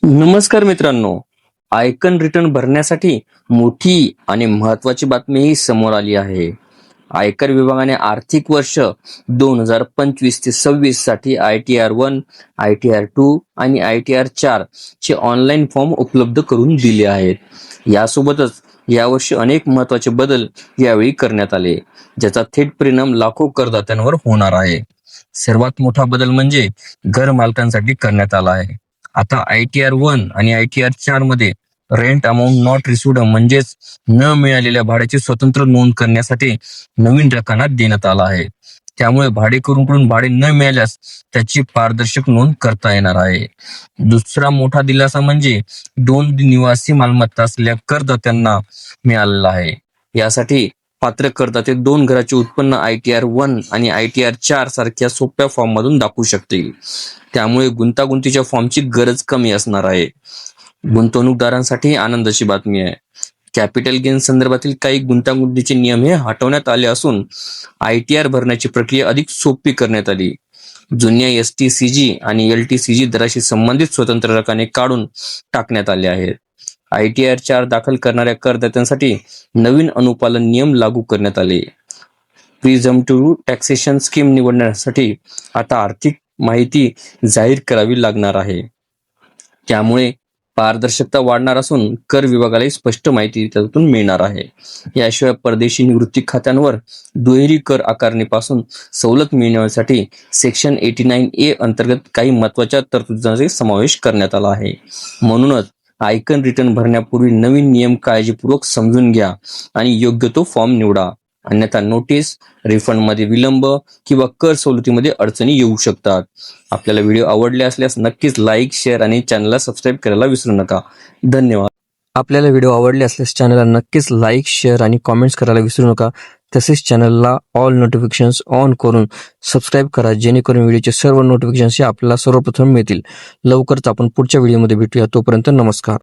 नमस्कार मित्रांनो. Icon return भरण्यासाठी मोठी आणि महत्वाची बातमी समोर आली आहे. आयकर विभागाने आर्थिक वर्ष 2025 ते 26 साठी ITR-1, ITR-2 आणि ITR-4 चे ऑनलाईन फॉर्म उपलब्ध करून दिले आहेत. यासोबतच यावर्षी अनेक महत्वाचे बदल यावेळी करण्यात आले, ज्याचा थेट परिणाम लाखो करदात्यांवर होणार आहे. सर्वात मोठा बदल म्हणजे घर मालकांसाठी करण्यात आला आहे. आता ITR-1 आणि ITR-4 मध्ये रेंट अमाऊंट नॉट रिसिव्ड म्हणजेच न मिळालेल्या भाड्याची स्वतंत्र नोंद करण्यासाठी नवीन रकाना देण्यात आला आहे. त्यामुळे भाडेकरूंकडून भाडे न मिळाल्यास त्याची पारदर्शक नोंद करता येणार आहे. दुसरा मोठा दिलासा म्हणजे 2 निवासी मालमत्ता असलेल्या करदात्यांना मिळालेला आहे. यासाठी पात्र करदाते 2 घराचे उत्पन्न ITR-1 आणि ITR-4 सारख्या सोप्या फॉर्म मधून दाखवू शकतील. त्यामुळे गुंतागुंतीच्या फॉर्मची गरज कमी असणार आहे. गुंतवणूकदारांसाठी आनंदाची बातमी आहे. कॅपिटल गेन संदर्भातील काही गुंतागुंतीचे नियम हे हटवण्यात आले असून ITR भरण्याची प्रक्रिया अधिक सोपी करण्यात आली. जुन्या STCG आणि LTCG दराशी संबंधित स्वतंत्र रकाने काढून टाकण्यात आले आहेत. ITR-4 दाखल करणाऱ्या करदात्यांसाठी नवीन अनुपालन नियम लागू करण्यात आले. प्रिझम्प्टिव्ह टॅक्सेशन स्कीम निवडण्यासाठी आता आर्थिक माहिती जाहीर करावी लागणार आहे. त्यामुळे पारदर्शकता वाढणार असून कर विभागालाही स्पष्ट माहिती त्यातून मिळणार आहे. याशिवाय परदेशी निवृत्ती खात्यांवर दुहेरी कर आकारणीपासून सवलत मिळवण्यासाठी सेक्शन 89A अंतर्गत काही महत्वाच्या तरतुदींचा समावेश करण्यात आला आहे. म्हणूनच आयकन रिटर्न भरण्यापूर्वी नवीन नियम काळजीपूर्वक समजून घ्या आणि योग्य तो फॉर्म निवडा. अन्यथा नोटीस, रिफंडमध्ये विलंब किंवा कर सवलतीमध्ये अडचणी येऊ शकतात. आपल्याला व्हिडिओ आवडले असल्यास नक्कीच लाईक, शेअर आणि चॅनलला सबस्क्राईब करायला विसरू नका. धन्यवाद. आपल्याला व्हिडिओ आवडले असल्यास चॅनलला नक्कीच लाईक, शेअर आणि कॉमेंट्स करायला विसरू नका. तसेच चॅनलला ऑल नोटिफिकेशन्स ऑन करून सबस्क्राईब करा, जेणेकरून व्हिडिओचे सर्व नोटिफिकेशन्स आपल्याला सर्वप्रथम मिळतील. लवकरच आपण पुढच्या व्हिडिओमध्ये भेटूया. तोपर्यंत नमस्कार.